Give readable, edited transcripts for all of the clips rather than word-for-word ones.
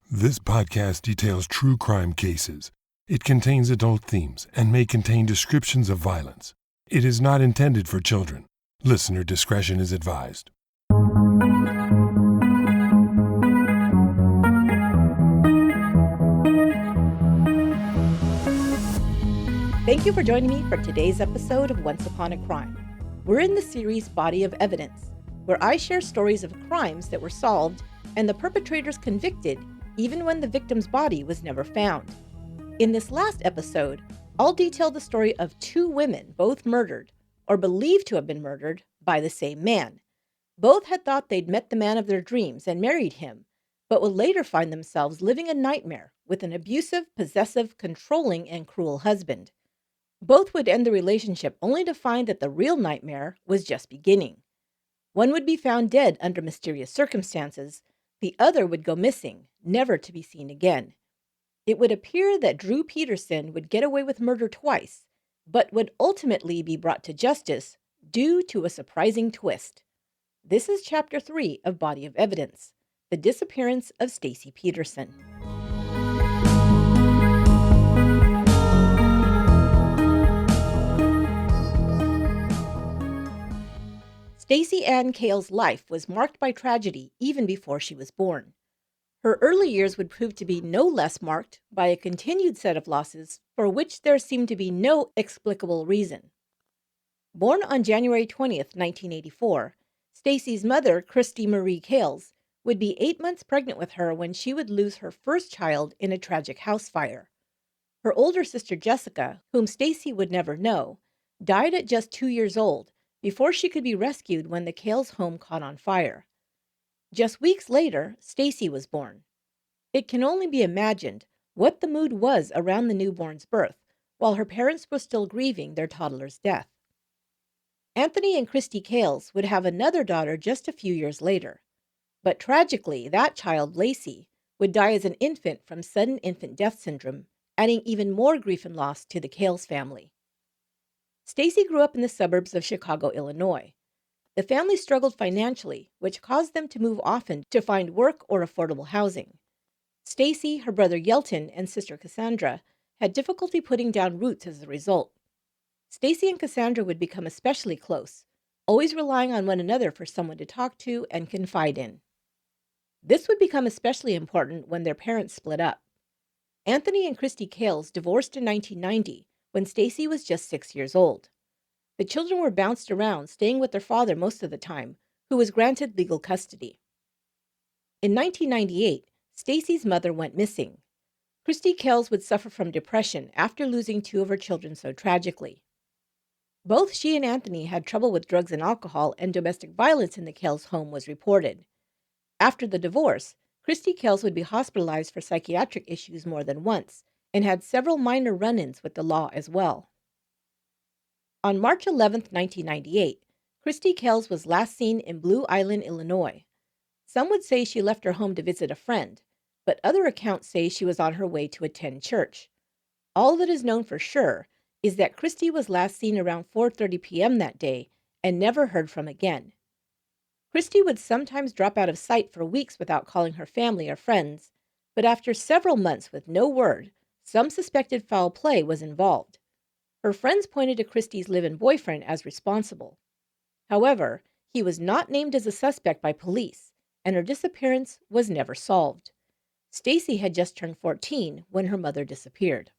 This podcast details true crime cases. It contains adult themes and may contain descriptions of violence. It is not intended for children. Listener discretion is advised. Thank you for joining me for today's episode of Once Upon a Crime. We're in the series Body of Evidence, where I share stories of crimes that were solved and the perpetrators convicted even when the victim's body was never found. In this last episode, I'll detail the story of two women, both murdered, or believed to have been murdered, by the same man. Both had thought they'd met the man of their dreams and married him, but would later find themselves living a nightmare with an abusive, possessive, controlling, and cruel husband. Both would end the relationship only to find that the real nightmare was just beginning. One would be found dead under mysterious circumstances. The other would go missing, never to be seen again. It would appear that Drew Peterson would get away with murder twice, but would ultimately be brought to justice due to a surprising twist. This is Chapter 3 of Body of Evidence, the disappearance of Stacy Peterson. Stacy Ann Cale's life was marked by tragedy even before she was born. Her early years would prove to be no less marked by a continued set of losses for which there seemed to be no explicable reason. Born on January 20th, 1984, Stacy's mother, Christy Marie Cales, would be 8 months pregnant with her when she would lose her first child in a tragic house fire. Her older sister Jessica, whom Stacy would never know, died at just 2 years old before she could be rescued when the Cales' home caught on fire. Just weeks later, Stacy was born. It can only be imagined what the mood was around the newborn's birth while her parents were still grieving their toddler's death. Anthony and Christy Cales would have another daughter just a few years later. But tragically, that child, Lacey, would die as an infant from sudden infant death syndrome, adding even more grief and loss to the Cales family. Stacy grew up in the suburbs of Chicago, Illinois. The family struggled financially, which caused them to move often to find work or affordable housing. Stacy, her brother Yelton, and sister Cassandra had difficulty putting down roots as a result. Stacy and Cassandra would become especially close, always relying on one another for someone to talk to and confide in. This would become especially important when their parents split up. Anthony and Christy Cales divorced in 1990 when Stacy was just 6 years old. The children were bounced around, staying with their father most of the time, who was granted legal custody. In 1998, Stacy's mother went missing. Christy Cales would suffer from depression after losing two of her children so tragically. Both she and Anthony had trouble with drugs and alcohol, and domestic violence in the Cales home was reported. After the divorce, Christy Cales would be hospitalized for psychiatric issues more than once, and had several minor run-ins with the law as well. On March 11, 1998, Christy Cales was last seen in Blue Island, Illinois. Some would say she left her home to visit a friend, but other accounts say she was on her way to attend church. All that is known for sure is that Christy was last seen around 4:30 p.m. that day and never heard from again. Christy would sometimes drop out of sight for weeks without calling her family or friends, but after several months with no word, some suspected foul play was involved. Her friends pointed to Christy's live-in boyfriend as responsible. However, he was not named as a suspect by police, and her disappearance was never solved. Stacy had just turned 14 when her mother disappeared.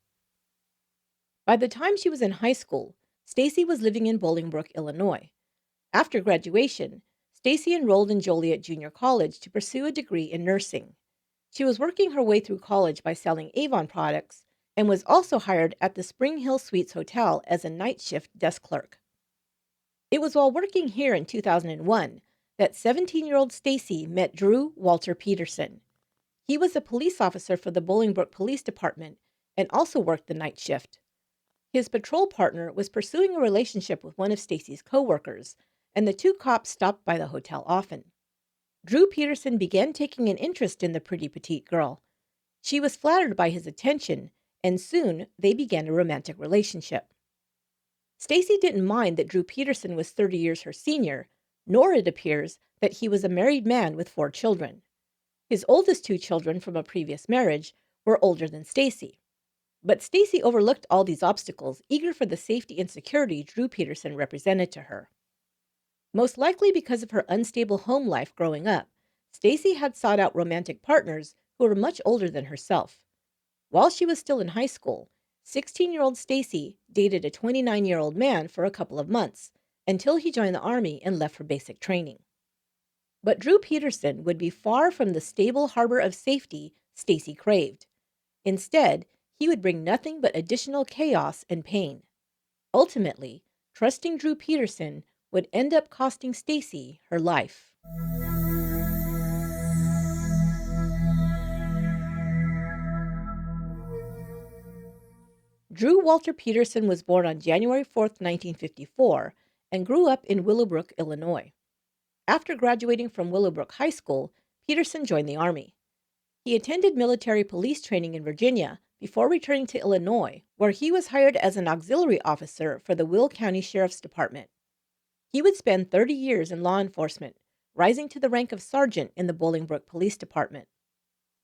By the time she was in high school, Stacy was living in Bolingbrook, Illinois. After graduation, Stacy enrolled in Joliet Junior College to pursue a degree in nursing. She was working her way through college by selling Avon products and was also hired at the Spring Hill Suites Hotel as a night shift desk clerk. It was while working here in 2001 that 17-year-old Stacy met Drew Walter Peterson. He was a police officer for the Bolingbrook Police Department and also worked the night shift. His patrol partner was pursuing a relationship with one of Stacy's coworkers, and the two cops stopped by the hotel often. Drew Peterson began taking an interest in the pretty petite girl. She was flattered by his attention, and soon they began a romantic relationship. Stacy didn't mind that Drew Peterson was 30 years her senior, nor, it appears, that he was a married man with 4 children. His oldest two children from a previous marriage were older than Stacy. But Stacy overlooked all these obstacles, eager for the safety and security Drew Peterson represented to her. Most likely because of her unstable home life growing up, Stacy had sought out romantic partners who were much older than herself. While she was still in high school, 16-year-old Stacy dated a 29-year-old man for a couple of months until he joined the Army and left for basic training. But Drew Peterson would be far from the stable harbor of safety Stacy craved. Instead, he would bring nothing but additional chaos and pain. Ultimately, trusting Drew Peterson would end up costing Stacy her life. Drew Walter Peterson was born on January 4th, 1954, and grew up in Willowbrook, Illinois. After graduating from Willowbrook High School, Peterson joined the Army. He attended military police training in Virginia before returning to Illinois, where he was hired as an auxiliary officer for the Will County Sheriff's Department. He would spend 30 years in law enforcement, rising to the rank of sergeant in the Bolingbrook Police Department.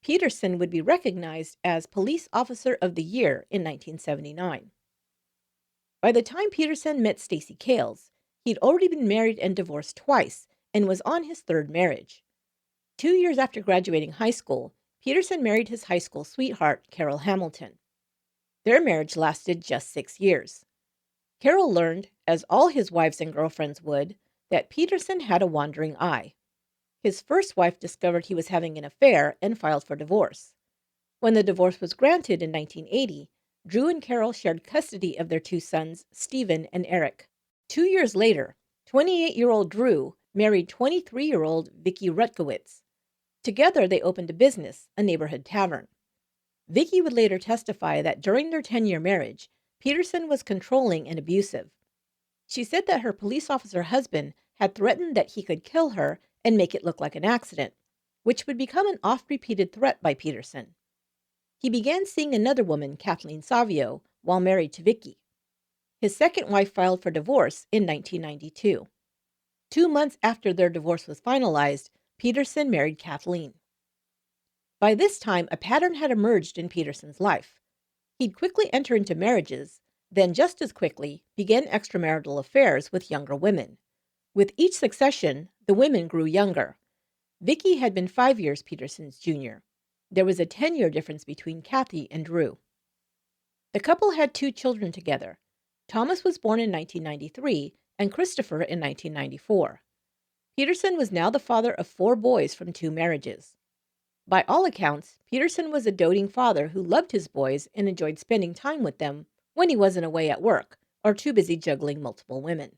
Peterson would be recognized as Police Officer of the Year in 1979. By the time Peterson met Stacy Kales, he'd already been married and divorced twice and was on his third marriage. 2 years after graduating high school, Peterson married his high school sweetheart, Carol Hamilton. Their marriage lasted just 6 years. Carol learned, as all his wives and girlfriends would, that Peterson had a wandering eye. His first wife discovered he was having an affair and filed for divorce. When the divorce was granted in 1980, Drew and Carol shared custody of their two sons, Stephen and Eric. 2 years later, 28-year-old Drew married 23-year-old Vicki Rutkowitz. Together, they opened a business, a neighborhood tavern. Vicki would later testify that during their 10-year marriage, Peterson was controlling and abusive. She said that her police officer husband had threatened that he could kill her and make it look like an accident, which would become an oft-repeated threat by Peterson. He began seeing another woman, Kathleen Savio, while married to Vicki. His second wife filed for divorce in 1992. 2 months after their divorce was finalized, Peterson married Kathleen. By this time, a pattern had emerged in Peterson's life. He'd quickly enter into marriages, then just as quickly begin extramarital affairs with younger women. With each succession, the women grew younger. Vicki had been 5 years Peterson's junior. There was a 10-year difference between Kathy and Drew. The couple had 2 children together. Thomas was born in 1993 and Christopher in 1994. Peterson was now the father of 4 boys from 2 marriages. By all accounts, Peterson was a doting father who loved his boys and enjoyed spending time with them when he wasn't away at work or too busy juggling multiple women.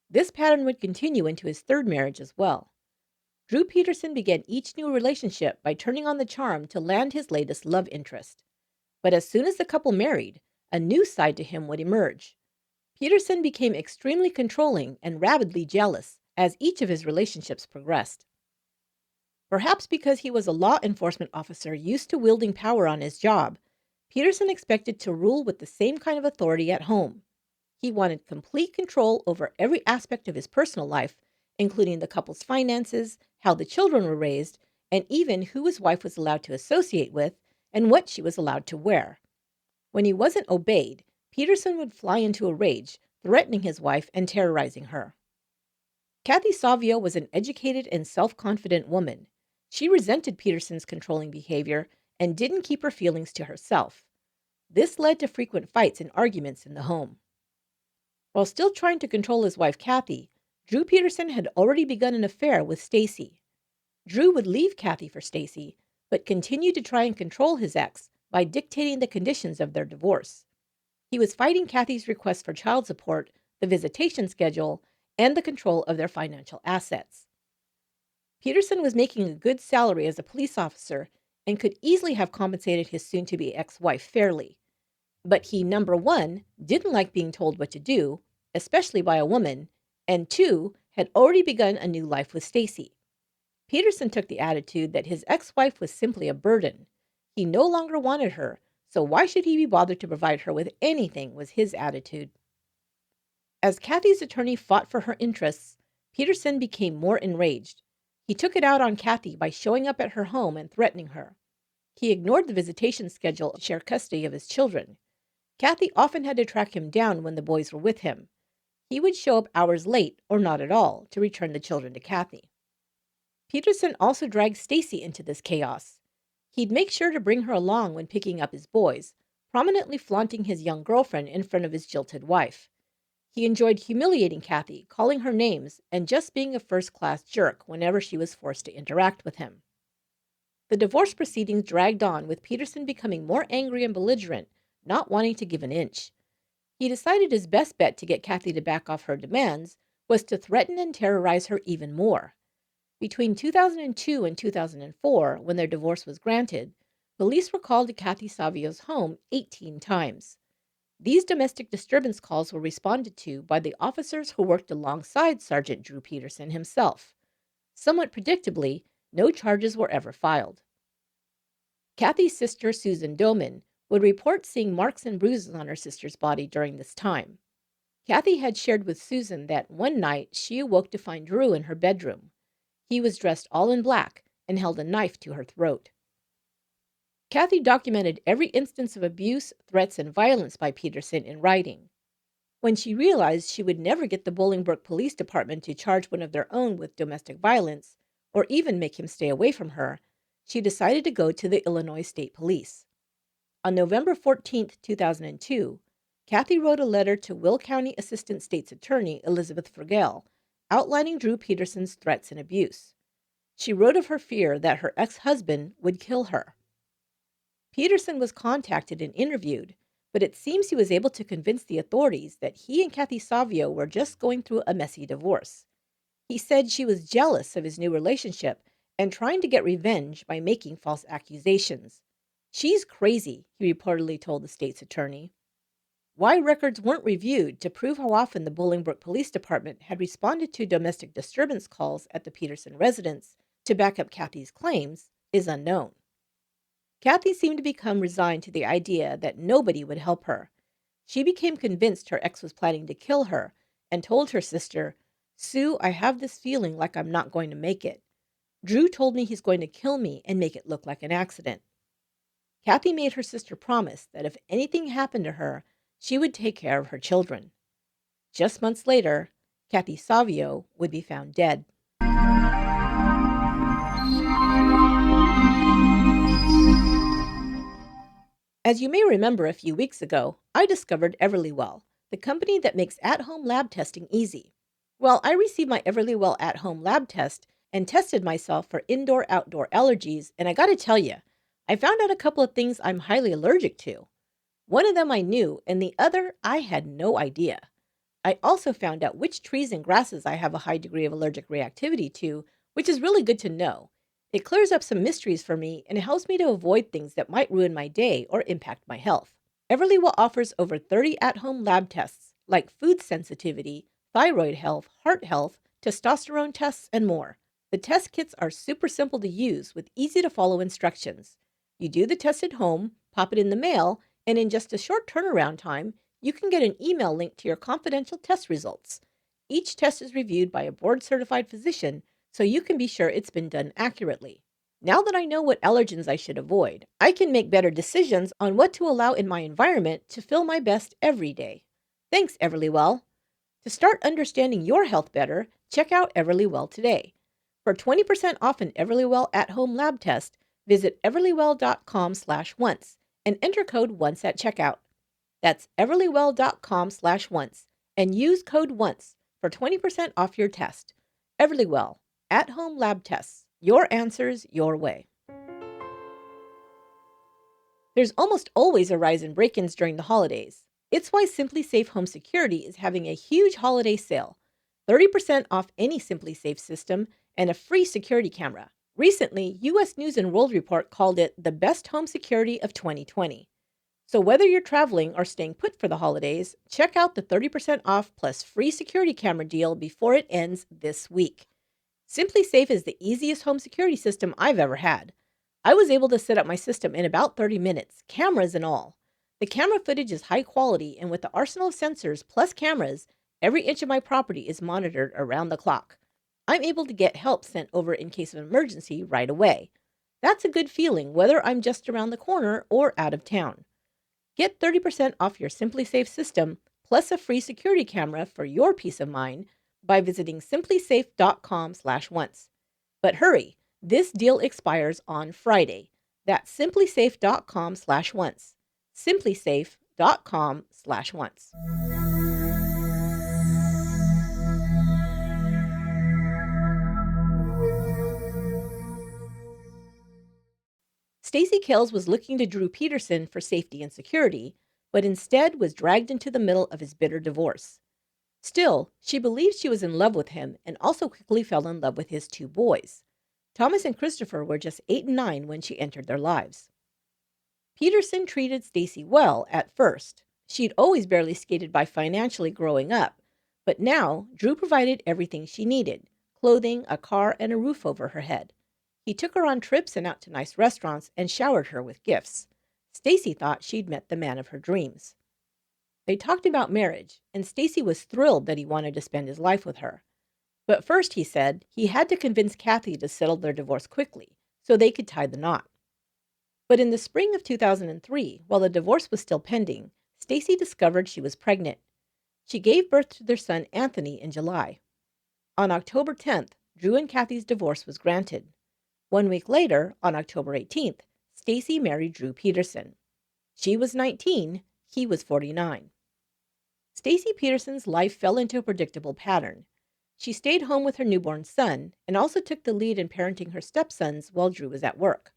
This pattern would continue into his third marriage as well. Drew Peterson began each new relationship by turning on the charm to land his latest love interest. But as soon as the couple married, a new side to him would emerge. Peterson became extremely controlling and rabidly jealous as each of his relationships progressed. Perhaps because he was a law enforcement officer used to wielding power on his job, Peterson expected to rule with the same kind of authority at home. He wanted complete control over every aspect of his personal life, including the couple's finances, how the children were raised, and even who his wife was allowed to associate with and what she was allowed to wear. When he wasn't obeyed, Peterson would fly into a rage, threatening his wife and terrorizing her. Kathy Savio was an educated and self-confident woman. She resented Peterson's controlling behavior and didn't keep her feelings to herself. This led to frequent fights and arguments in the home. While still trying to control his wife Kathy, Drew Peterson had already begun an affair with Stacy. Drew would leave Kathy for Stacy, but continued to try and control his ex by dictating the conditions of their divorce. He was fighting Kathy's request for child support, the visitation schedule, and the control of their financial assets. Peterson was making a good salary as a police officer and could easily have compensated his soon-to-be ex-wife fairly. But he, number 1, didn't like being told what to do, especially by a woman, and 2, had already begun a new life with Stacy. Peterson took the attitude that his ex-wife was simply a burden. He no longer wanted her, so why should he be bothered to provide her with anything, was his attitude. As Kathy's attorney fought for her interests, Peterson became more enraged. He took it out on Kathy by showing up at her home and threatening her. He ignored the visitation schedule to share custody of his children. Kathy often had to track him down when the boys were with him. He would show up hours late, or not at all, to return the children to Kathy. Peterson also dragged Stacy into this chaos. He'd make sure to bring her along when picking up his boys, prominently flaunting his young girlfriend in front of his jilted wife. He enjoyed humiliating Kathy, calling her names, and just being a first-class jerk whenever she was forced to interact with him. The divorce proceedings dragged on, with Peterson becoming more angry and belligerent, not wanting to give an inch. He decided his best bet to get Kathy to back off her demands was to threaten and terrorize her even more. Between 2002 and 2004, when their divorce was granted, police were called to Kathleen Savio's home 18 times. These domestic disturbance calls were responded to by the officers who worked alongside Sergeant Drew Peterson himself. Somewhat predictably, no charges were ever filed. Kathy's sister, Susan Doman, would report seeing marks and bruises on her sister's body during this time. Kathy had shared with Susan that one night she awoke to find Drew in her bedroom. He was dressed all in black and held a knife to her throat. Kathy documented every instance of abuse, threats, and violence by Peterson in writing. When she realized she would never get the Bolingbrook Police Department to charge one of their own with domestic violence, or even make him stay away from her, she decided to go to the Illinois State Police. On November 14, 2002, Kathy wrote a letter to Will County Assistant State's Attorney Elizabeth Prevail, outlining Drew Peterson's threats and abuse. She wrote of her fear that her ex-husband would kill her. Peterson was contacted and interviewed, but it seems he was able to convince the authorities that he and Kathleen Savio were just going through a messy divorce. He said she was jealous of his new relationship and trying to get revenge by making false accusations. "She's crazy," he reportedly told the state's attorney. Why records weren't reviewed to prove how often the Bolingbrook Police Department had responded to domestic disturbance calls at the Peterson residence to back up Kathy's claims is unknown. Kathy seemed to become resigned to the idea that nobody would help her. She became convinced her ex was planning to kill her and told her sister, "Sue, I have this feeling like I'm not going to make it. Drew told me he's going to kill me and make it look like an accident." Kathy made her sister promise that if anything happened to her, she would take care of her children. Just months later, Kathleen Savio would be found dead. As you may remember, a few weeks ago, I discovered Everlywell, the company that makes at-home lab testing easy. Well, I received my Everlywell at-home lab test and tested myself for indoor-outdoor allergies, and I gotta tell you, I found out a couple of things I'm highly allergic to. One of them I knew, and the other I had no idea. I also found out which trees and grasses I have a high degree of allergic reactivity to, which is really good to know. It clears up some mysteries for me, and it helps me to avoid things that might ruin my day or impact my health. Everlywell offers over 30 at-home lab tests, like food sensitivity, thyroid health, heart health, testosterone tests, and more. The test kits are super simple to use with easy-to-follow instructions. You do the test at home, pop it in the mail, and in just a short turnaround time, you can get an email link to your confidential test results. Each test is reviewed by a board-certified physician, so you can be sure it's been done accurately. Now that I know what allergens I should avoid, I can make better decisions on what to allow in my environment to feel my best every day. Thanks, Everlywell. To start understanding your health better, check out Everlywell today. For 20% off an Everlywell at-home lab test, visit everlywell.com/once and enter code ONCE at checkout. That's everlywell.com/once and use code ONCE for 20% off your test. Everlywell, at-home lab tests. Your answers, your way. There's almost always a rise in break-ins during the holidays. It's why Simply Safe Home Security is having a huge holiday sale. 30% off any Simply Safe system and a free security camera. Recently, U.S. News & World Report called it the best home security of 2020. So whether you're traveling or staying put for the holidays, check out the 30% off plus free security camera deal before it ends this week. Simply Safe is the easiest home security system I've ever had. I was able to set up my system in about 30 minutes, cameras and all. The camera footage is high quality, and with the arsenal of sensors plus cameras, every inch of my property is monitored around the clock. I'm able to get help sent over in case of emergency right away. That's a good feeling, whether I'm just around the corner or out of town. Get 30% off your Simply Safe system, plus a free security camera for your peace of mind by visiting simplysafe.com/once. But hurry, this deal expires on Friday. That's simplysafe.com/once. simplysafe.com/once. Stacy Kells was looking to Drew Peterson for safety and security, but instead was dragged into the middle of his bitter divorce. Still, she believed she was in love with him and also quickly fell in love with his two boys. Thomas and Christopher were just 8 and 9 when she entered their lives. Peterson treated Stacy well at first. She'd always barely skated by financially growing up, but now Drew provided everything she needed: clothing, a car, and a roof over her head. He took her on trips and out to nice restaurants and showered her with gifts. Stacy thought she'd met the man of her dreams. They talked about marriage, and Stacy was thrilled that he wanted to spend his life with her. But first, he said, he had to convince Kathy to settle their divorce quickly so they could tie the knot. But in the spring of 2003, while the divorce was still pending, Stacy discovered she was pregnant. She gave birth to their son Anthony in July. On October 10th, Drew and Kathy's divorce was granted. 1 week later, on October 18th, Stacy married Drew Peterson. She was 19, he was 49. Stacy Peterson's life fell into a predictable pattern. She stayed home with her newborn son and also took the lead in parenting her stepsons while Drew was at work.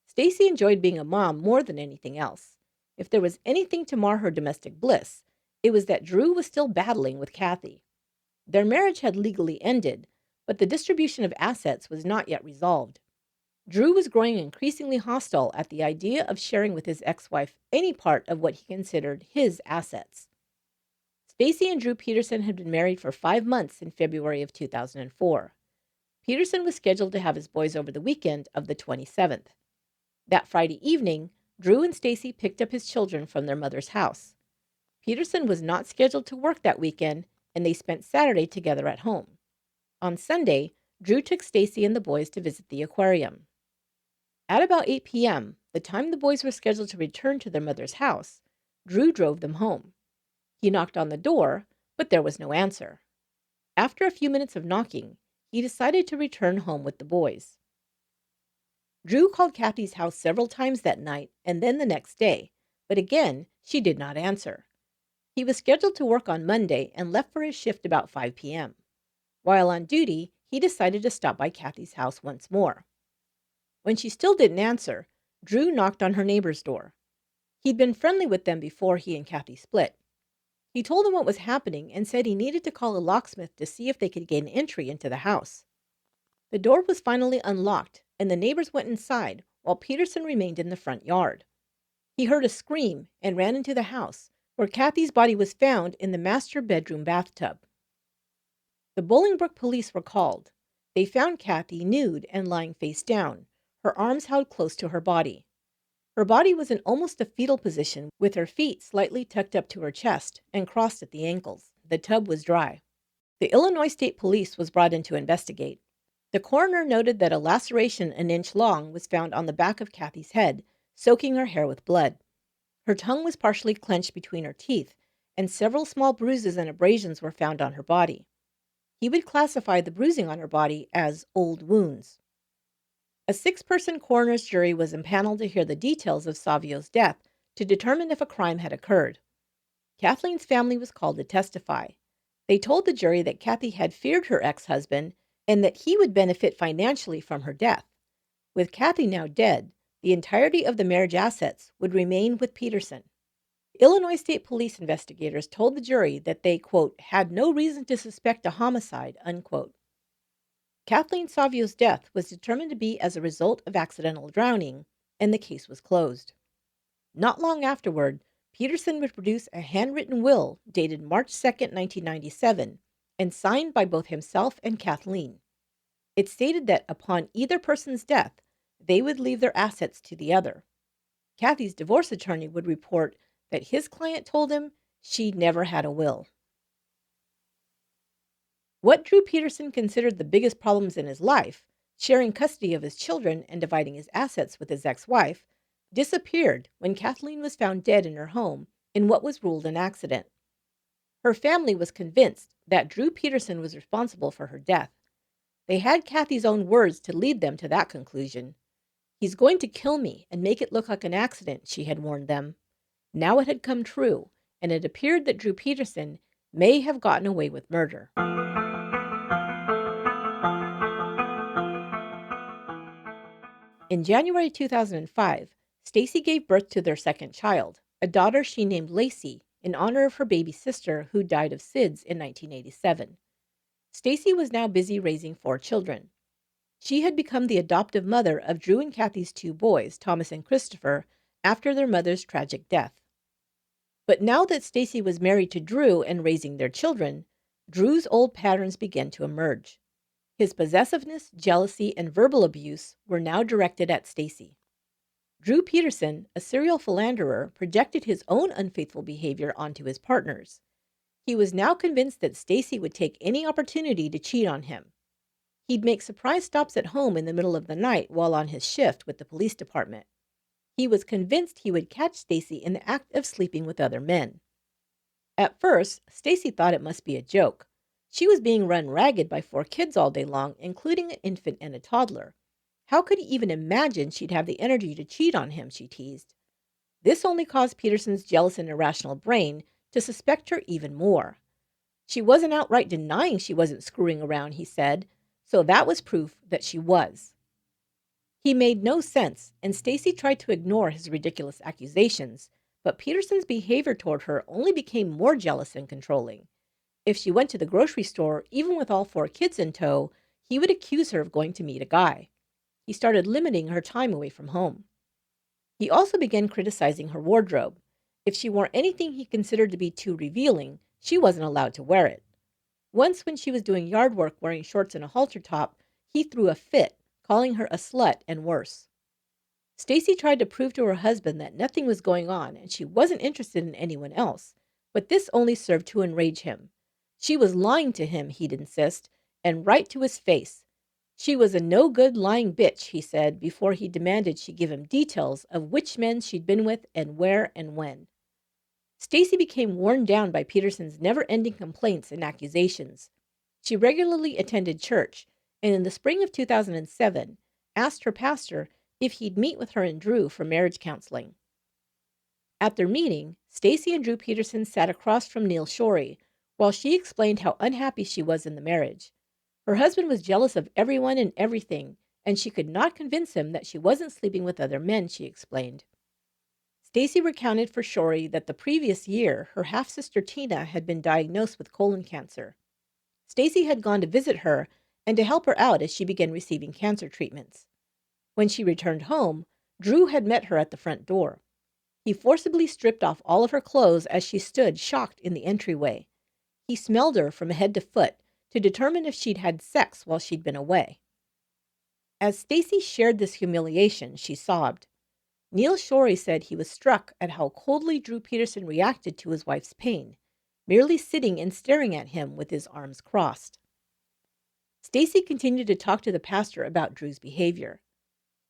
Stacy enjoyed being a mom more than anything else. If there was anything to mar her domestic bliss, it was that Drew was still battling with Kathy. Their marriage had legally ended, but the distribution of assets was not yet resolved. Drew was growing increasingly hostile at the idea of sharing with his ex-wife any part of what he considered his assets. Stacy and Drew Peterson had been married for 5 months in February of 2004. Peterson was scheduled to have his boys over the weekend of the 27th. That Friday evening, Drew and Stacy picked up his children from their mother's house. Peterson was not scheduled to work that weekend, and they spent Saturday together at home. On Sunday, Drew took Stacy and the boys to visit the aquarium. At about 8 p.m., the time the boys were scheduled to return to their mother's house, Drew drove them home. He knocked on the door, but there was no answer. After a few minutes of knocking, he decided to return home with the boys. Drew called Kathy's house several times that night and then the next day, but again, she did not answer. He was scheduled to work on Monday and left for his shift about 5 p.m. While on duty, he decided to stop by Kathy's house once more. When she still didn't answer, Drew knocked on her neighbor's door. He'd been friendly with them before he and Kathy split. He told them what was happening and said he needed to call a locksmith to see if they could gain entry into the house. The door was finally unlocked, and the neighbors went inside while Peterson remained in the front yard. He heard a scream and ran into the house, where Kathy's body was found in the master bedroom bathtub. The Bolingbrook police were called. They found Kathy nude and lying face down, her arms held close to her body. Her body was in almost a fetal position, with her feet slightly tucked up to her chest and crossed at the ankles. The tub was dry. The Illinois State Police was brought in to investigate. The coroner noted that a laceration an inch long was found on the back of Kathy's head, soaking her hair with blood. Her tongue was partially clenched between her teeth, and several small bruises and abrasions were found on her body. He would classify the bruising on her body as old wounds. A 6-person coroner's jury was impaneled to hear the details of Savio's death to determine if a crime had occurred. Kathleen's family was called to testify. They told the jury that Kathy had feared her ex-husband and that he would benefit financially from her death. With Kathy now dead, the entirety of the marriage assets would remain with Peterson. Illinois State Police investigators told the jury that they, quote, had no reason to suspect a homicide, unquote. Kathleen Savio's death was determined to be as a result of accidental drowning, and the case was closed. Not long afterward, Peterson would produce a handwritten will dated March 2, 1997, and signed by both himself and Kathleen. It stated that upon either person's death, they would leave their assets to the other. Kathy's divorce attorney would report that his client told him she never had a will. What Drew Peterson considered the biggest problems in his life, sharing custody of his children and dividing his assets with his ex wife, disappeared when Kathleen was found dead in her home in what was ruled an accident. Her family was convinced that Drew Peterson was responsible for her death. They had Kathy's own words to lead them to that conclusion. "He's going to kill me and make it look like an accident," she had warned them. Now it had come true, and it appeared that Drew Peterson may have gotten away with murder. In January 2005, Stacy gave birth to their second child, a daughter she named Lacey, in honor of her baby sister who died of SIDS in 1987. Stacy was now busy raising 4 children. She had become the adoptive mother of Drew and Kathy's 2 boys, Thomas and Christopher, after their mother's tragic death. But now that Stacy was married to Drew and raising their children, Drew's old patterns began to emerge. His possessiveness, jealousy, and verbal abuse were now directed at Stacy. Drew Peterson, a serial philanderer, projected his own unfaithful behavior onto his partners. He was now convinced that Stacy would take any opportunity to cheat on him. He'd make surprise stops at home in the middle of the night while on his shift with the police department. He was convinced he would catch Stacy in the act of sleeping with other men. At first, Stacy thought it must be a joke. She was being run ragged by 4 kids all day long, including an infant and a toddler. How could he even imagine she'd have the energy to cheat on him, she teased. This only caused Peterson's jealous and irrational brain to suspect her even more. She wasn't outright denying she wasn't screwing around, he said, so that was proof that she was. He made no sense, and Stacy tried to ignore his ridiculous accusations, but Peterson's behavior toward her only became more jealous and controlling. If she went to the grocery store, even with all 4 kids in tow, he would accuse her of going to meet a guy. He started limiting her time away from home. He also began criticizing her wardrobe. If she wore anything he considered to be too revealing, she wasn't allowed to wear it. Once, when she was doing yard work wearing shorts and a halter top, he threw a fit, calling her a slut and worse. Stacy tried to prove to her husband that nothing was going on and she wasn't interested in anyone else, but this only served to enrage him. She was lying to him, he'd insist, and right to his face. She was a no-good lying bitch, he said, before he demanded she give him details of which men she'd been with and where and when. Stacy became worn down by Peterson's never-ending complaints and accusations. She regularly attended church, and in the spring of 2007, asked her pastor if he'd meet with her and Drew for marriage counseling. At their meeting, Stacy and Drew Peterson sat across from Neil Shorey, while she explained how unhappy she was in the marriage. Her husband was jealous of everyone and everything, and she could not convince him that she wasn't sleeping with other men, she explained. Stacy recounted for Shorey that the previous year, her half-sister Tina had been diagnosed with colon cancer. Stacy had gone to visit her and to help her out as she began receiving cancer treatments. When she returned home, Drew had met her at the front door. He forcibly stripped off all of her clothes as she stood shocked in the entryway. He smelled her from head to foot to determine if she'd had sex while she'd been away. As Stacy shared this humiliation, she sobbed. Neil Shorey said he was struck at how coldly Drew Peterson reacted to his wife's pain, merely sitting and staring at him with his arms crossed. Stacy continued to talk to the pastor about Drew's behavior.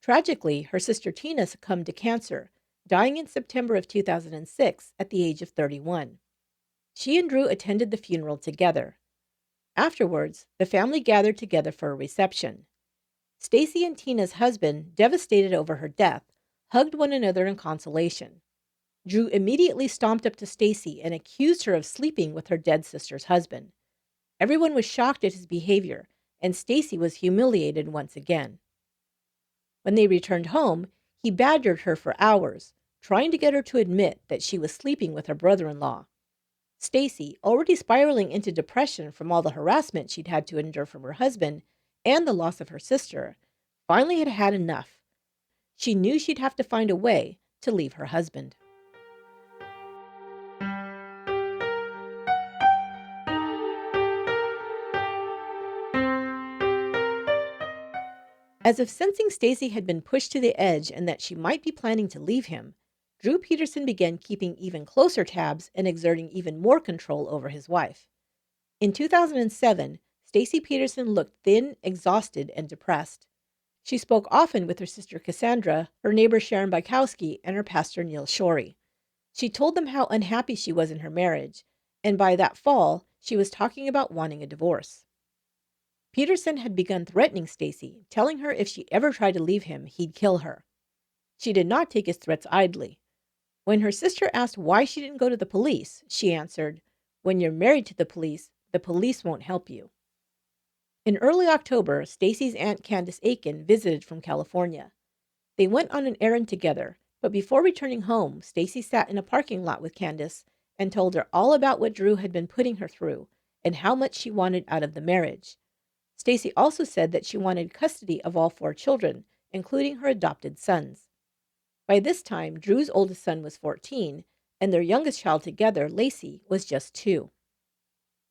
Tragically, her sister Tina succumbed to cancer, dying in September of 2006 at the age of 31. She and Drew attended the funeral together. Afterwards, the family gathered together for a reception. Stacy and Tina's husband, devastated over her death, hugged one another in consolation. Drew immediately stomped up to Stacy and accused her of sleeping with her dead sister's husband. Everyone was shocked at his behavior, and Stacy was humiliated once again. When they returned home, he badgered her for hours, trying to get her to admit that she was sleeping with her brother-in-law. Stacy, already spiraling into depression from all the harassment she'd had to endure from her husband and the loss of her sister, finally had had enough. She knew she'd have to find a way to leave her husband. As if sensing Stacy had been pushed to the edge and that she might be planning to leave him, Drew Peterson began keeping even closer tabs and exerting even more control over his wife. In 2007, Stacy Peterson looked thin, exhausted, and depressed. She spoke often with her sister Cassandra, her neighbor Sharon Bykowski, and her pastor Neil Shorey. She told them how unhappy she was in her marriage, and by that fall, she was talking about wanting a divorce. Peterson had begun threatening Stacy, telling her if she ever tried to leave him, he'd kill her. She did not take his threats idly. When her sister asked why she didn't go to the police, she answered, "When you're married to the police won't help you." In early October, Stacy's Aunt Candace Aiken visited from California. They went on an errand together, but before returning home, Stacy sat in a parking lot with Candace and told her all about what Drew had been putting her through and how much she wanted out of the marriage. Stacy also said that she wanted custody of all 4 children, including her adopted sons. By this time, Drew's oldest son was 14, and their youngest child together, Lacey, was just 2.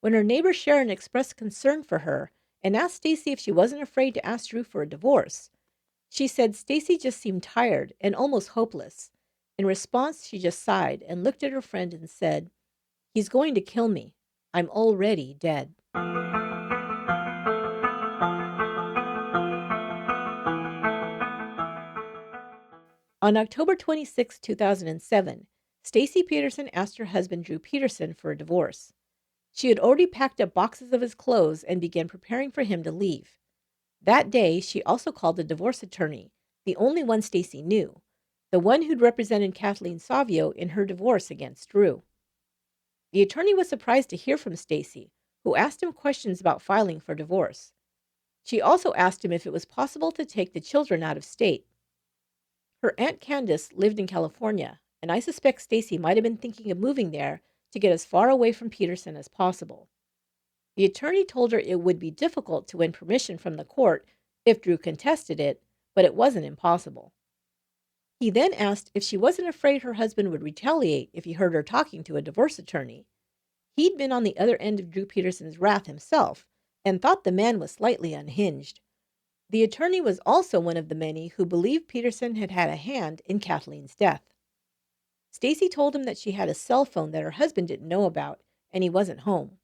When her neighbor Sharon expressed concern for her and asked Stacy if she wasn't afraid to ask Drew for a divorce, she said Stacy just seemed tired and almost hopeless. In response, she just sighed and looked at her friend and said, "He's going to kill me. I'm already dead." On October 26, 2007, Stacy Peterson asked her husband Drew Peterson for a divorce. She had already packed up boxes of his clothes and began preparing for him to leave. That day, she also called a divorce attorney, the only one Stacy knew, the one who'd represented Kathleen Savio in her divorce against Drew. The attorney was surprised to hear from Stacy, who asked him questions about filing for divorce. She also asked him if it was possible to take the children out of state. Her Aunt Candace lived in California, and I suspect Stacy might have been thinking of moving there to get as far away from Peterson as possible. The attorney told her it would be difficult to win permission from the court if Drew contested it, but it wasn't impossible. He then asked if she wasn't afraid her husband would retaliate if he heard her talking to a divorce attorney. He'd been on the other end of Drew Peterson's wrath himself and thought the man was slightly unhinged. The attorney was also one of the many who believed Peterson had had a hand in Kathleen's death. Stacy told him that she had a cell phone that her husband didn't know about, and he wasn't home.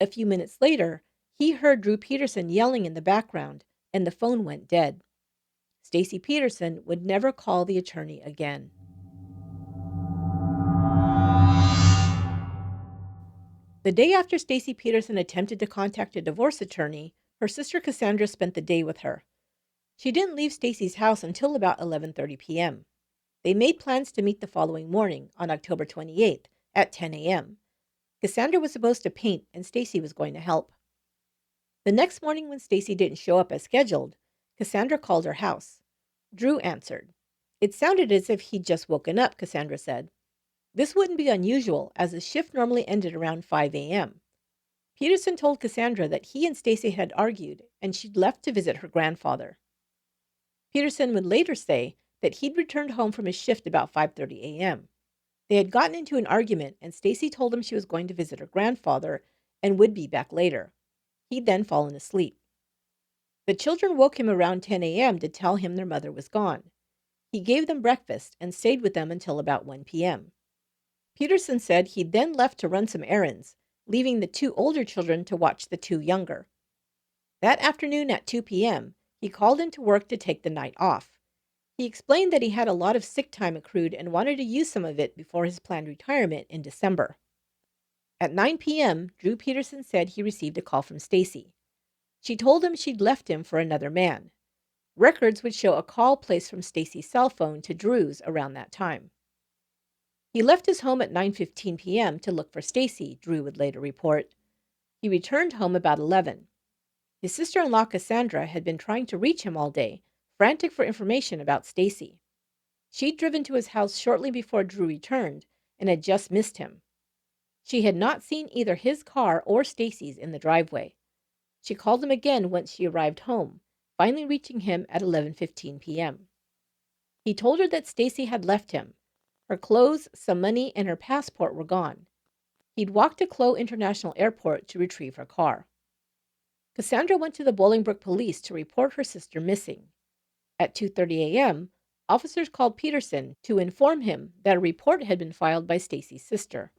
A few minutes later, he heard Drew Peterson yelling in the background, and the phone went dead. Stacy Peterson would never call the attorney again. The day after Stacy Peterson attempted to contact a divorce attorney, her sister Cassandra spent the day with her. She didn't leave Stacy's house until about 11:30 p.m. They made plans to meet the following morning, on October 28th, at 10 a.m. Cassandra was supposed to paint, and Stacy was going to help. The next morning, when Stacy didn't show up as scheduled, Cassandra called her house. Drew answered. It sounded as if he'd just woken up, Cassandra said. This wouldn't be unusual, as his shift normally ended around 5 a.m. Peterson told Cassandra that he and Stacy had argued, and she'd left to visit her grandfather. Peterson would later say that he'd returned home from his shift about 5:30 a.m. They had gotten into an argument, and Stacy told him she was going to visit her grandfather and would be back later. He'd then fallen asleep. The children woke him around 10 a.m. to tell him their mother was gone. He gave them breakfast and stayed with them until about 1 p.m. Peterson said he'd then left to run some errands, leaving the 2 older children to watch the 2 younger. That afternoon at 2 p.m., he called into work to take the night off. He explained that he had a lot of sick time accrued and wanted to use some of it before his planned retirement in December. At 9 p.m., Drew Peterson said he received a call from Stacy. She told him she'd left him for another man. Records would show a call placed from Stacy's cell phone to Drew's around that time. He left his home at 9:15 p.m. to look for Stacy, Drew would later report. He returned home about 11. His sister-in-law Cassandra had been trying to reach him all day, frantic for information about Stacy. She'd driven to his house shortly before Drew returned and had just missed him. She had not seen either his car or Stacy's in the driveway. She called him again once she arrived home, finally reaching him at 11:15 p.m. He told her that Stacy had left him. Her clothes, some money, and her passport were gone. He'd walked to Clough International Airport to retrieve her car. Cassandra went to the Bolingbrook police to report her sister missing. At 2:30 a.m., officers called Peterson to inform him that a report had been filed by Stacy's sister.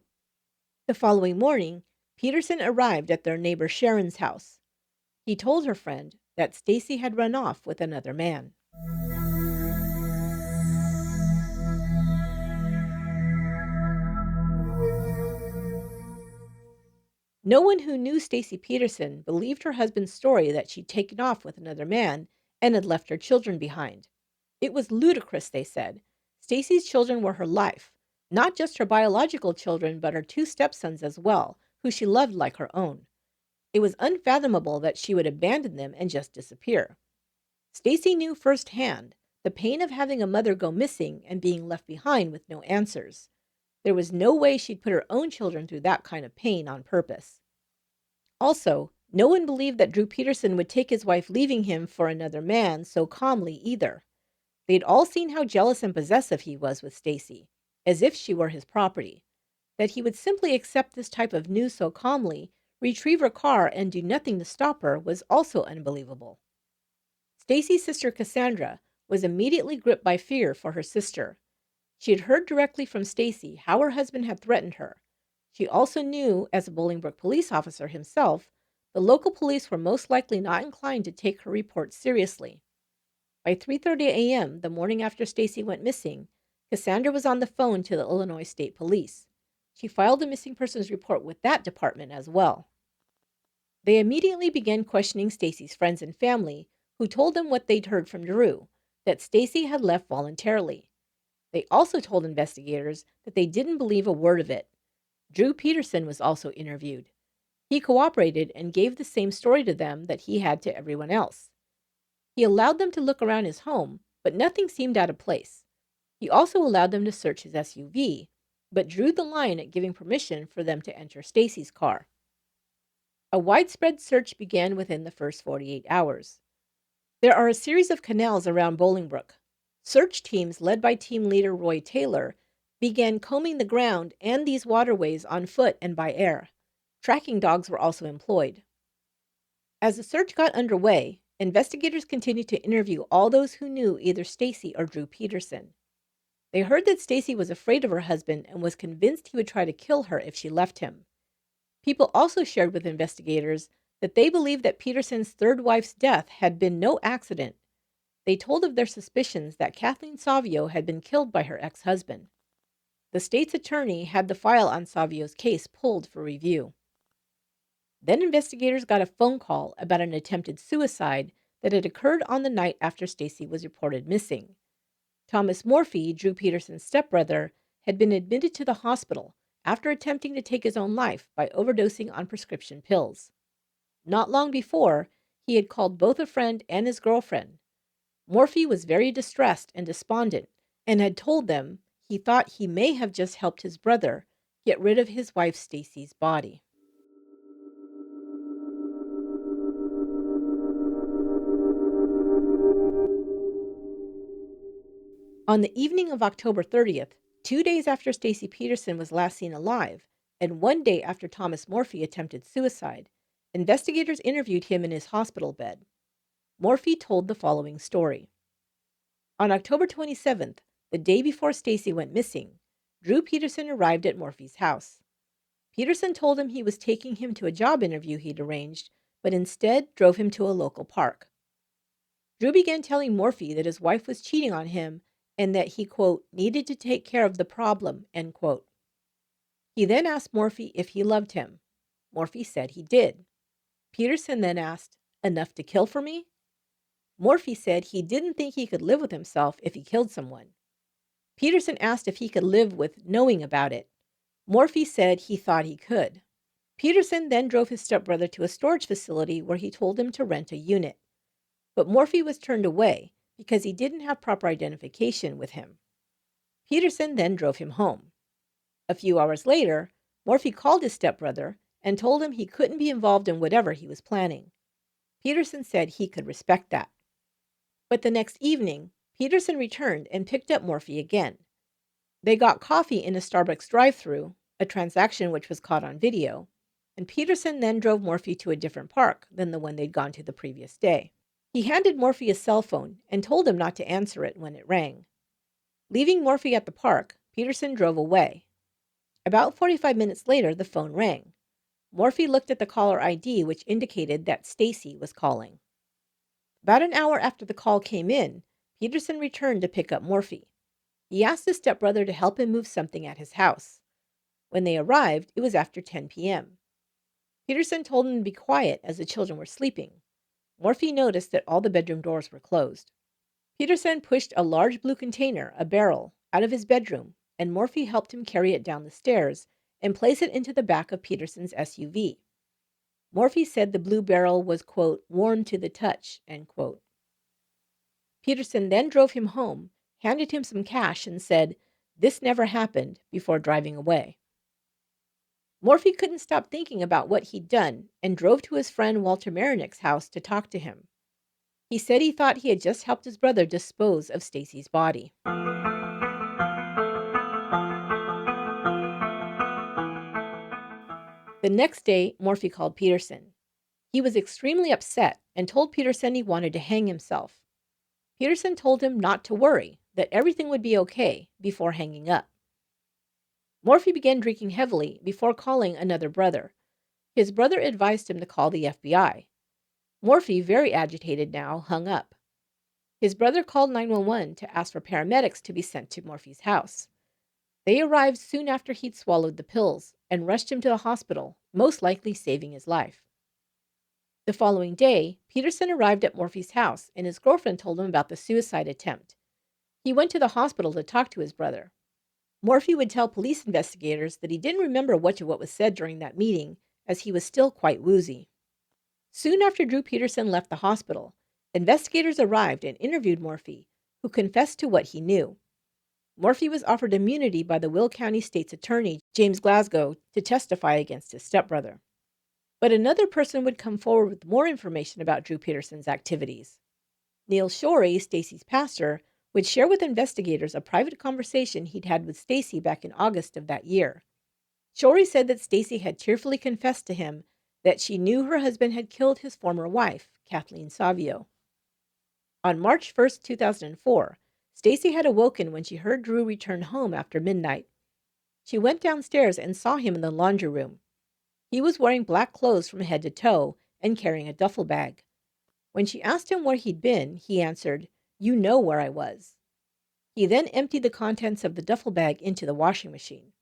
The following morning, Peterson arrived at their neighbor Sharon's house. He told her friend that Stacy had run off with another man. No one who knew Stacy Peterson believed her husband's story that she'd taken off with another man and had left her children behind. It was ludicrous, they said. Stacy's children were her life, not just her biological children, but her two stepsons as well, who she loved like her own. It was unfathomable that she would abandon them and just disappear. Stacy knew firsthand the pain of having a mother go missing and being left behind with no answers. There was no way she'd put her own children through that kind of pain on purpose. Also, no one believed that Drew Peterson would take his wife leaving him for another man so calmly either. They'd all seen how jealous and possessive he was with Stacy, as if she were his property. That he would simply accept this type of news so calmly, retrieve her car, and do nothing to stop her was also unbelievable. Stacy's sister Cassandra was immediately gripped by fear for her sister. She had heard directly from Stacy how her husband had threatened her. She also knew, as a Bolingbrook police officer himself, the local police were most likely not inclined to take her report seriously. By 3:30 a.m., the morning after Stacy went missing, Cassandra was on the phone to the Illinois State Police. She filed a missing persons report with that department as well. They immediately began questioning Stacy's friends and family, who told them what they'd heard from Drew, that Stacy had left voluntarily. They also told investigators that they didn't believe a word of it. Drew Peterson was also interviewed. He cooperated and gave the same story to them that he had to everyone else. He allowed them to look around his home, but nothing seemed out of place. He also allowed them to search his SUV, but drew the line at giving permission for them to enter Stacy's car. A widespread search began within the first 48 hours. There are a series of canals around Bolingbrook. Search teams led by team leader Roy Taylor began combing the ground and these waterways on foot and by air. Tracking dogs were also employed. As the search got underway, investigators continued to interview all those who knew either Stacy or Drew Peterson. They heard that Stacy was afraid of her husband and was convinced he would try to kill her if she left him. People also shared with investigators that they believed that Peterson's third wife's death had been no accident. They told of their suspicions that Kathleen Savio had been killed by her ex-husband. The state's attorney had the file on Savio's case pulled for review. Then investigators got a phone call about an attempted suicide that had occurred on the night after Stacy was reported missing. Thomas Morphy, Drew Peterson's stepbrother, had been admitted to the hospital after attempting to take his own life by overdosing on prescription pills. Not long before, he had called both a friend and his girlfriend. Morphy was very distressed and despondent and had told them he thought he may have just helped his brother get rid of his wife Stacy's body. On the evening of October 30th, 2 days after Stacy Peterson was last seen alive, and 1 day after Thomas Morphy attempted suicide, investigators interviewed him in his hospital bed. Morphy told the following story. On October 27th, the day before Stacy went missing, Drew Peterson arrived at Morphy's house. Peterson told him he was taking him to a job interview he'd arranged, but instead drove him to a local park. Drew began telling Morphy that his wife was cheating on him and that he, quote, needed to take care of the problem, end quote. He then asked Morphy if he loved him. Morphy said he did. Peterson then asked, enough to kill for me? Morphy said he didn't think he could live with himself if he killed someone. Peterson asked if he could live with knowing about it. Morphy said he thought he could. Peterson then drove his stepbrother to a storage facility where he told him to rent a unit. But Morphy was turned away because he didn't have proper identification with him. Peterson then drove him home. A few hours later, Morphy called his stepbrother and told him he couldn't be involved in whatever he was planning. Peterson said he could respect that. But the next evening, Peterson returned and picked up Morphy again. They got coffee in a Starbucks drive-thru, a transaction which was caught on video, and Peterson then drove Morphy to a different park than the one they'd gone to the previous day. He handed Morphy a cell phone and told him not to answer it when it rang. Leaving Morphy at the park, Peterson drove away. About 45 minutes later, the phone rang. Morphy looked at the caller ID, which indicated that Stacy was calling. About an hour after the call came in, Peterson returned to pick up Morphy. He asked his stepbrother to help him move something at his house. When they arrived, it was after 10 p.m. Peterson told him to be quiet as the children were sleeping. Morphy noticed that all the bedroom doors were closed. Peterson pushed a large blue container, a barrel, out of his bedroom, and Morphy helped him carry it down the stairs and place it into the back of Peterson's SUV. Morphy said the blue barrel was, quote, warm to the touch, end quote. Peterson then drove him home, handed him some cash, and said, "This never happened," before driving away. Morphy couldn't stop thinking about what he'd done and drove to his friend Walter Marinick's house to talk to him. He said he thought he had just helped his brother dispose of Stacy's body. The next day, Morphy called Peterson. He was extremely upset and told Peterson he wanted to hang himself. Peterson told him not to worry, that everything would be okay, before hanging up. Morphy began drinking heavily before calling another brother. His brother advised him to call the FBI. Morphy, very agitated now, hung up. His brother called 911 to ask for paramedics to be sent to Morphy's house. They arrived soon after he'd swallowed the pills and rushed him to the hospital, most likely saving his life. The following day, Peterson arrived at Morphy's house and his girlfriend told him about the suicide attempt. He went to the hospital to talk to his brother. Morphy would tell police investigators that he didn't remember much of what was said during that meeting, as he was still quite woozy. Soon after Drew Peterson left the hospital, investigators arrived and interviewed Morphy, who confessed to what he knew. Morphy was offered immunity by the Will County State's Attorney, James Glasgow, to testify against his stepbrother. But another person would come forward with more information about Drew Peterson's activities. Neil Shorey, Stacy's pastor, would share with investigators a private conversation he'd had with Stacy back in August of that year. Shorey said that Stacy had tearfully confessed to him that she knew her husband had killed his former wife, Kathleen Savio. On March 1, 2004, Stacy had awoken when she heard Drew return home after midnight. She went downstairs and saw him in the laundry room. He was wearing black clothes from head to toe and carrying a duffel bag. When she asked him where he'd been, he answered, "You know where I was." He then emptied the contents of the duffel bag into the washing machine.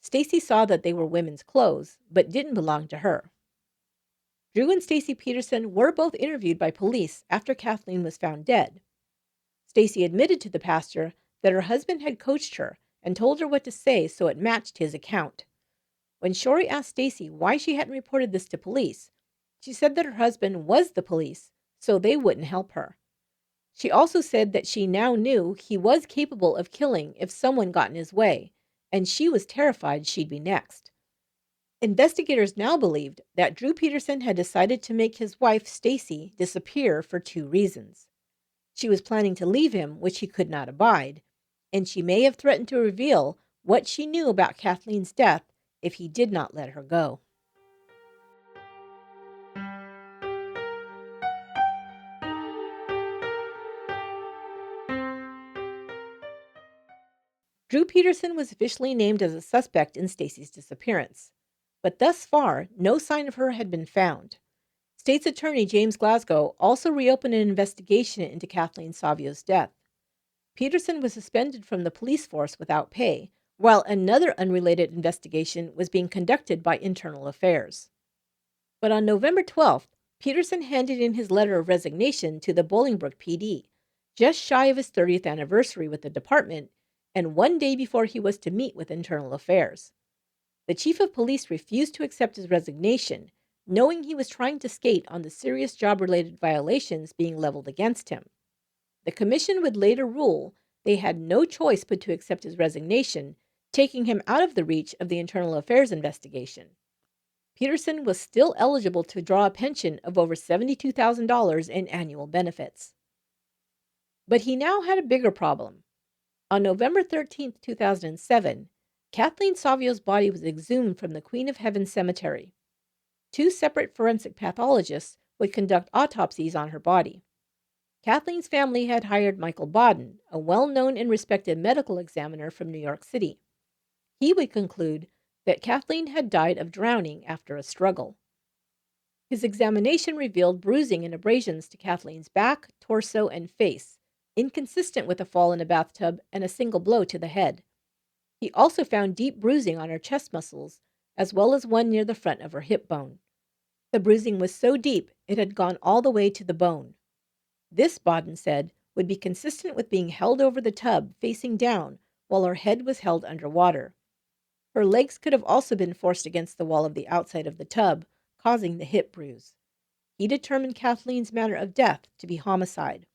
Stacy saw that they were women's clothes, but didn't belong to her. Drew and Stacy Peterson were both interviewed by police after Kathleen was found dead. Stacy admitted to the pastor that her husband had coached her and told her what to say so it matched his account. When Shorey asked Stacy why she hadn't reported this to police, she said that her husband was the police, so they wouldn't help her. She also said that she now knew he was capable of killing if someone got in his way, and she was terrified she'd be next. Investigators now believed that Drew Peterson had decided to make his wife, Stacy, disappear for two reasons. She was planning to leave him, which he could not abide, and she may have threatened to reveal what she knew about Kathleen's death if he did not let her go. Drew Peterson was officially named as a suspect in Stacy's disappearance, but thus far, no sign of her had been found. State's Attorney James Glasgow also reopened an investigation into Kathleen Savio's death. Peterson was suspended from the police force without pay, while another unrelated investigation was being conducted by Internal Affairs. But on November 12th, Peterson handed in his letter of resignation to the Bolingbrook PD, just shy of his 30th anniversary with the department, and one day before he was to meet with Internal Affairs. The chief of police refused to accept his resignation, knowing he was trying to skate on the serious job-related violations being leveled against him. The commission would later rule they had no choice but to accept his resignation, taking him out of the reach of the Internal Affairs investigation. Peterson was still eligible to draw a pension of over $72,000 in annual benefits. But he now had a bigger problem. On November 13, 2007, Kathleen Savio's body was exhumed from the Queen of Heaven Cemetery. Two separate forensic pathologists would conduct autopsies on her body. Kathleen's family had hired Michael Bodden, a well-known and respected medical examiner from New York City. He would conclude that Kathleen had died of drowning after a struggle. His examination revealed bruising and abrasions to Kathleen's back, torso, and face, inconsistent with a fall in a bathtub and a single blow to the head. He also found deep bruising on her chest muscles, as well as one near the front of her hip bone. The bruising was so deep it had gone all the way to the bone. This, Bodden said, would be consistent with being held over the tub, facing down, while her head was held under water. Her legs could have also been forced against the wall of the outside of the tub, causing the hip bruise. He determined Kathleen's manner of death to be homicide.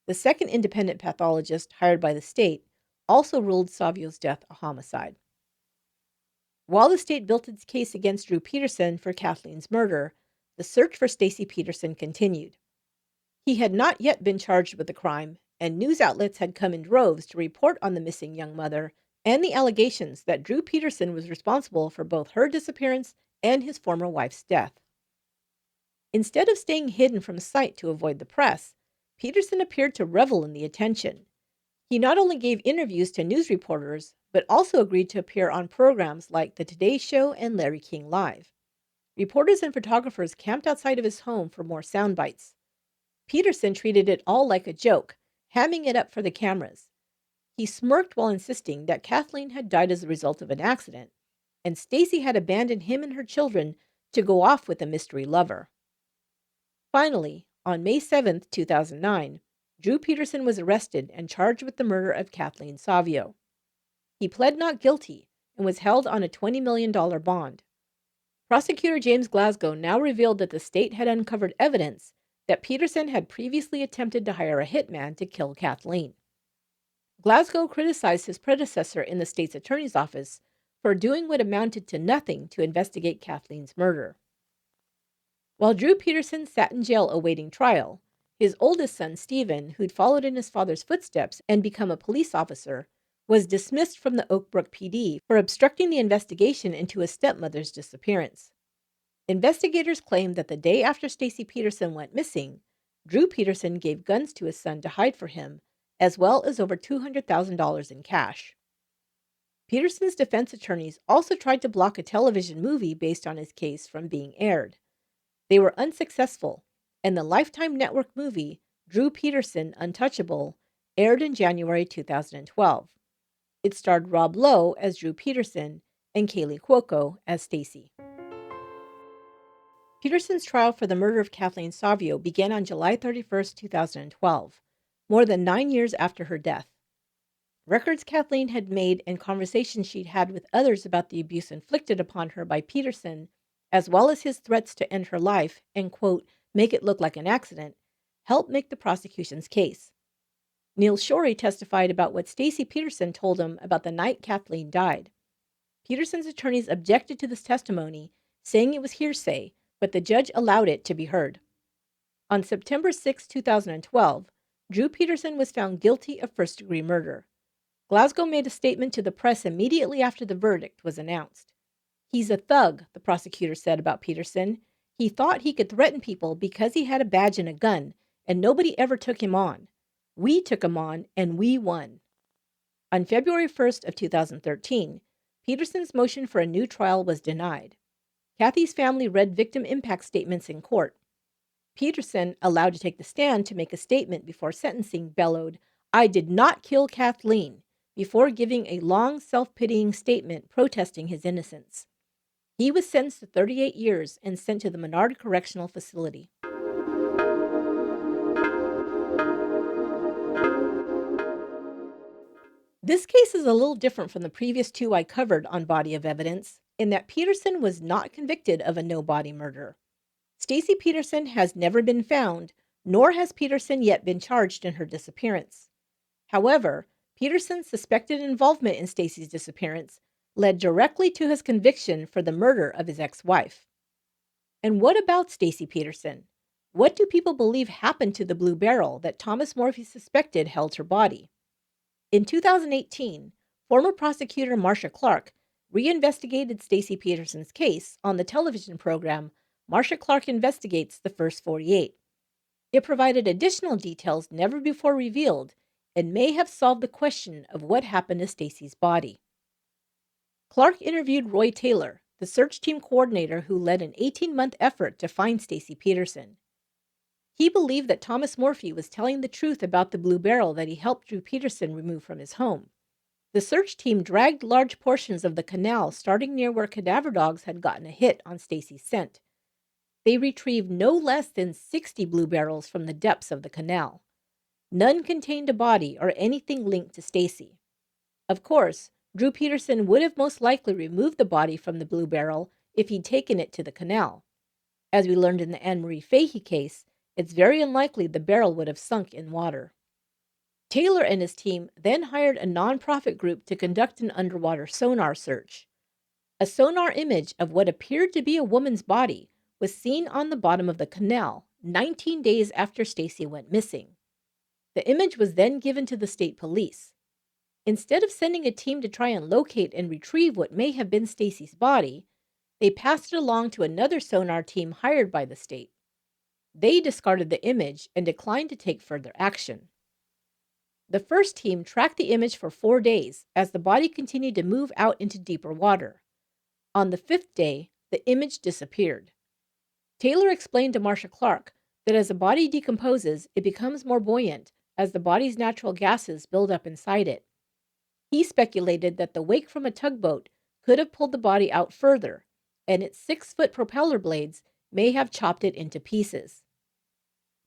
The second independent pathologist hired by the state also ruled Savio's death a homicide. While the state built its case against Drew Peterson for Kathleen's murder, the search for Stacy Peterson continued. He had not yet been charged with the crime, and news outlets had come in droves to report on the missing young mother and the allegations that Drew Peterson was responsible for both her disappearance and his former wife's death. Instead of staying hidden from sight to avoid the press, Peterson appeared to revel in the attention. He not only gave interviews to news reporters, but also agreed to appear on programs like The Today Show and Larry King Live. Reporters and photographers camped outside of his home for more sound bites. Peterson treated it all like a joke, hamming it up for the cameras. He smirked while insisting that Kathleen had died as a result of an accident, and Stacy had abandoned him and her children to go off with a mystery lover. Finally, on May 7, 2009, Drew Peterson was arrested and charged with the murder of Kathleen Savio. He pled not guilty and was held on a $20 million bond. Prosecutor James Glasgow now revealed that the state had uncovered evidence that Peterson had previously attempted to hire a hitman to kill Kathleen. Glasgow criticized his predecessor in the state's attorney's office for doing what amounted to nothing to investigate Kathleen's murder. While Drew Peterson sat in jail awaiting trial, his oldest son, Stephen, who'd followed in his father's footsteps and become a police officer, was dismissed from the Oak Brook PD for obstructing the investigation into his stepmother's disappearance. Investigators claimed that the day after Stacy Peterson went missing, Drew Peterson gave guns to his son to hide for him, as well as over $200,000 in cash. Peterson's defense attorneys also tried to block a television movie based on his case from being aired. They were unsuccessful, and the Lifetime Network movie, Drew Peterson Untouchable, aired in January 2012. It starred Rob Lowe as Drew Peterson and Kaylee Cuoco as Stacy. Peterson's trial for the murder of Kathleen Savio began on July 31, 2012, more than 9 years after her death. Records Kathleen had made and conversations she'd had with others about the abuse inflicted upon her by Peterson, as well as his threats to end her life and, quote, make it look like an accident, helped make the prosecution's case. Neil Shorey testified about what Stacy Peterson told him about the night Kathleen died. Peterson's attorneys objected to this testimony, saying it was hearsay, but the judge allowed it to be heard. On September 6, 2012, Drew Peterson was found guilty of first-degree murder. Glasgow made a statement to the press immediately after the verdict was announced. He's a thug, the prosecutor said about Peterson. He thought he could threaten people because he had a badge and a gun, and nobody ever took him on. We took him on, and we won. On February 1st of 2013, Peterson's motion for a new trial was denied. Kathy's family read victim impact statements in court. Peterson, allowed to take the stand to make a statement before sentencing, bellowed, "I did not kill Kathleen," before giving a long, self-pitying statement protesting his innocence. He was sentenced to 38 years and sent to the Menard Correctional Facility. This case is a little different from the previous two I covered on Body of Evidence, in that Peterson was not convicted of a no-body murder. Stacy Peterson has never been found, nor has Peterson yet been charged in her disappearance. However, Peterson's suspected involvement in Stacy's disappearance led directly to his conviction for the murder of his ex-wife. And what about Stacy Peterson? What do people believe happened to the blue barrel that Thomas Morphy suspected held her body? In 2018, former prosecutor Marcia reinvestigated Stacy Peterson's case on the television program Marcia Clark Investigates the First 48. It provided additional details never before revealed and may have solved the question of what happened to Stacy's body. Clark interviewed Roy Taylor, the search team coordinator who led an 18-month effort to find Stacy Peterson. He believed that Thomas Morphy was telling the truth about the blue barrel that he helped Drew Peterson remove from his home. The search team dragged large portions of the canal starting near where cadaver dogs had gotten a hit on Stacy's scent. They retrieved no less than 60 blue barrels from the depths of the canal. None contained a body or anything linked to Stacy. Of course, Drew Peterson would have most likely removed the body from the blue barrel if he'd taken it to the canal. As we learned in the Anne Marie Fahey case, it's very unlikely the barrel would have sunk in water. Taylor and his team then hired a nonprofit group to conduct an underwater sonar search. A sonar image of what appeared to be a woman's body was seen on the bottom of the canal 19 days after Stacy went missing. The image was then given to the state police. Instead of sending a team to try and locate and retrieve what may have been Stacy's body, they passed it along to another sonar team hired by the state. They discarded the image and declined to take further action. The first team tracked the image for 4 days as the body continued to move out into deeper water. On the 5th day, the image disappeared. Taylor explained to Marcia Clark that as a body decomposes, it becomes more buoyant as the body's natural gases build up inside it. He speculated that the wake from a tugboat could have pulled the body out further, and its 6-foot propeller blades may have chopped it into pieces.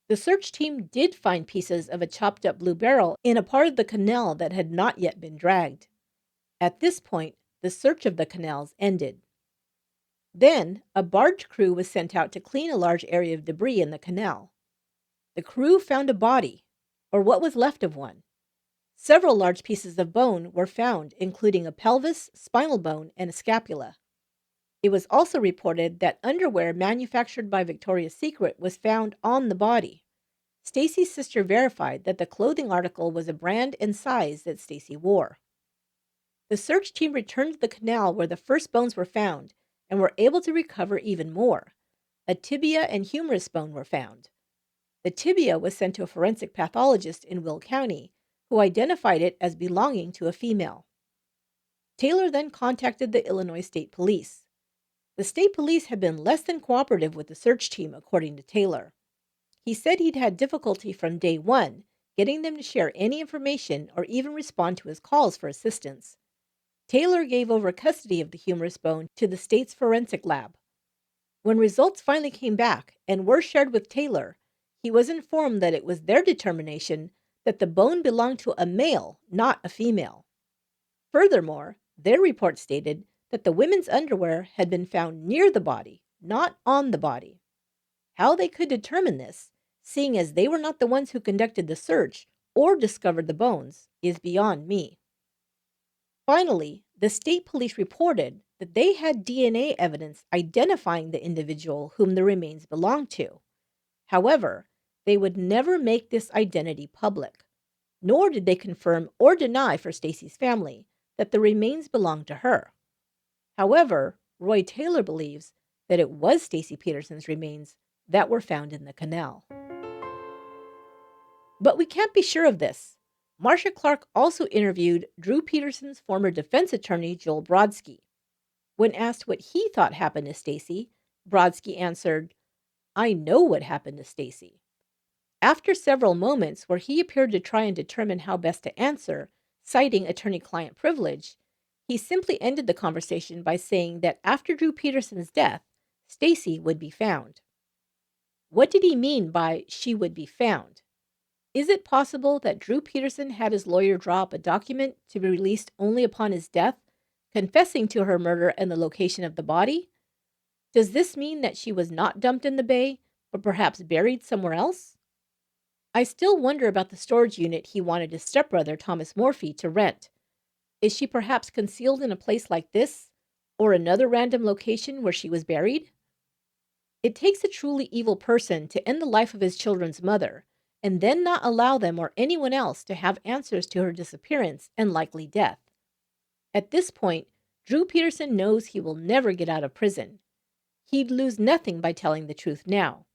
The search team did find pieces of a chopped up blue barrel in a part of the canal that had not yet been dragged. At this point, the search of the canals ended. Then, a barge crew was sent out to clean a large area of debris in the canal. The crew found a body, or what was left of one. Several large pieces of bone were found, including a pelvis, spinal bone, and a scapula. It was also reported that underwear manufactured by Victoria's Secret was found on the body. Stacy's sister verified that the clothing article was a brand and size that Stacy wore. The search team returned to the canal where the first bones were found and were able to recover even more. A tibia and humerus bone were found. The tibia was sent to a forensic pathologist in Will County, who identified it as belonging to a female. Taylor then contacted the Illinois State Police. The state police had been less than cooperative with the search team, according to Taylor. He said he'd had difficulty from day one getting them to share any information or even respond to his calls for assistance. Taylor gave over custody of the humerus bone to the state's forensic lab. When results finally came back and were shared with Taylor, he was informed that it was their determination that the bone belonged to a male, not a female. Furthermore, their report stated that the women's underwear had been found near the body, not on the body. How they could determine this, seeing as they were not the ones who conducted the search or discovered the bones, is beyond me. Finally, the state police reported that they had DNA evidence identifying the individual whom the remains belonged to. However, they would never make this identity public, nor did they confirm or deny for Stacy's family that the remains belonged to her. However, Roy Taylor believes that it was Stacy Peterson's remains that were found in the canal. But we can't be sure of this. Marcia Clark also interviewed Drew Peterson's former defense attorney, Joel Brodsky. When asked what he thought happened to Stacy, Brodsky answered, "I know what happened to Stacy." After several moments where he appeared to try and determine how best to answer, citing attorney-client privilege, he simply ended the conversation by saying that after Drew Peterson's death, Stacy would be found. What did he mean by "she would be found"? Is it possible that Drew Peterson had his lawyer draw up a document to be released only upon his death, confessing to her murder and the location of the body? Does this mean that she was not dumped in the bay, but perhaps buried somewhere else? I still wonder about the storage unit he wanted his stepbrother, Thomas Morphy, to rent. Is she perhaps concealed in a place like this, or another random location where she was buried? It takes a truly evil person to end the life of his children's mother, and then not allow them or anyone else to have answers to her disappearance and likely death. At this point, Drew Peterson knows he will never get out of prison. He'd lose nothing by telling the truth now.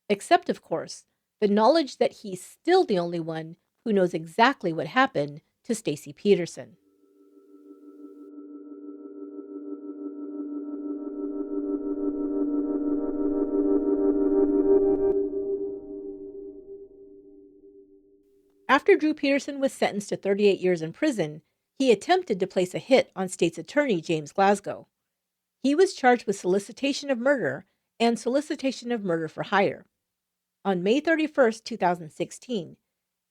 Except, of course, the knowledge that he's still the only one who knows exactly what happened to Stacy Peterson. After Drew Peterson was sentenced to 38 years in prison, he attempted to place a hit on state's attorney James Glasgow. He was charged with solicitation of murder and solicitation of murder for hire. On May 31, 2016,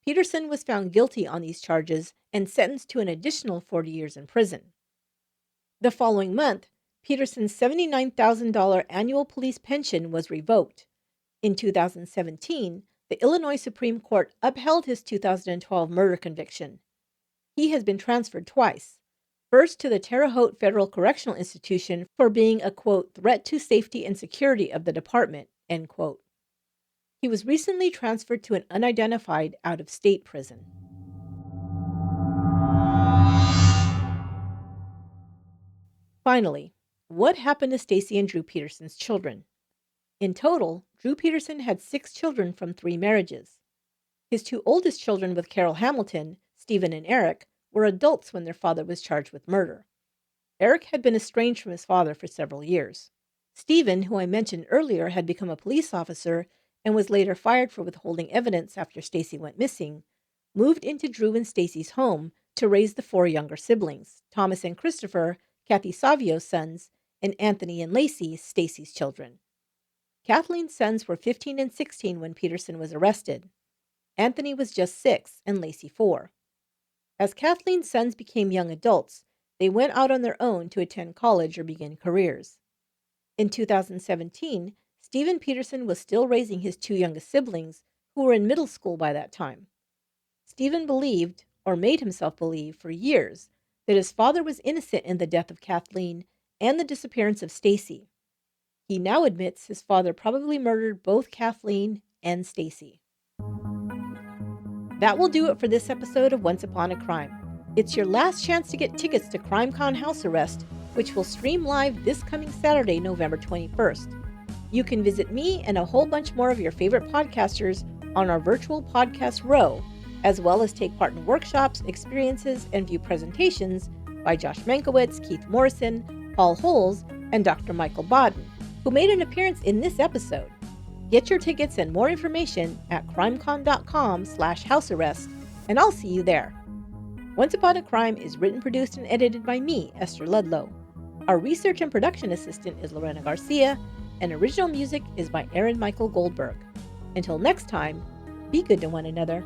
Peterson was found guilty on these charges and sentenced to an additional 40 years in prison. The following month, Peterson's $79,000 annual police pension was revoked. In 2017, the Illinois Supreme Court upheld his 2012 murder conviction. He has been transferred twice. First to the Terre Haute Federal Correctional Institution for being a, quote, threat to safety and security of the department, end quote. He was recently transferred to an unidentified out-of-state prison. Finally, what happened to Stacy and Drew Peterson's children? In total, Drew Peterson had 6 children from 3 marriages. His 2 oldest children with Carol Hamilton, Stephen and Eric, were adults when their father was charged with murder. Eric had been estranged from his father for several years. Stephen, who I mentioned earlier, had become a police officer and was later fired for withholding evidence after Stacy went missing, moved into Drew and Stacy's home to raise the 4 younger siblings, Thomas and Christopher, Kathleen Savio's sons, and Anthony and Lacey, Stacy's children. Kathleen's sons were 15 and 16 when Peterson was arrested. Anthony was just 6 and Lacey 4. As Kathleen's sons became young adults, they went out on their own to attend college or begin careers. In 2017, Stephen Peterson was still raising his 2 youngest siblings, who were in middle school by that time. Stephen believed, or made himself believe for years, that his father was innocent in the death of Kathleen and the disappearance of Stacy. He now admits his father probably murdered both Kathleen and Stacy. That will do it for this episode of Once Upon a Crime. It's your last chance to get tickets to CrimeCon House Arrest, which will stream live this coming Saturday, November 21st. You can visit me and a whole bunch more of your favorite podcasters on our virtual podcast row, as well as take part in workshops, experiences, and view presentations by Josh Mankiewicz, Keith Morrison, Paul Holes, and Dr. Michael Bodden, who made an appearance in this episode. Get your tickets and more information at crimecon.com/housearrest, and I'll see you there. Once Upon a Crime is written, produced, and edited by me, Esther Ludlow. Our research and production assistant is Lorena Garcia, and original music is by Aaron Michael Goldberg. Until next time, be good to one another.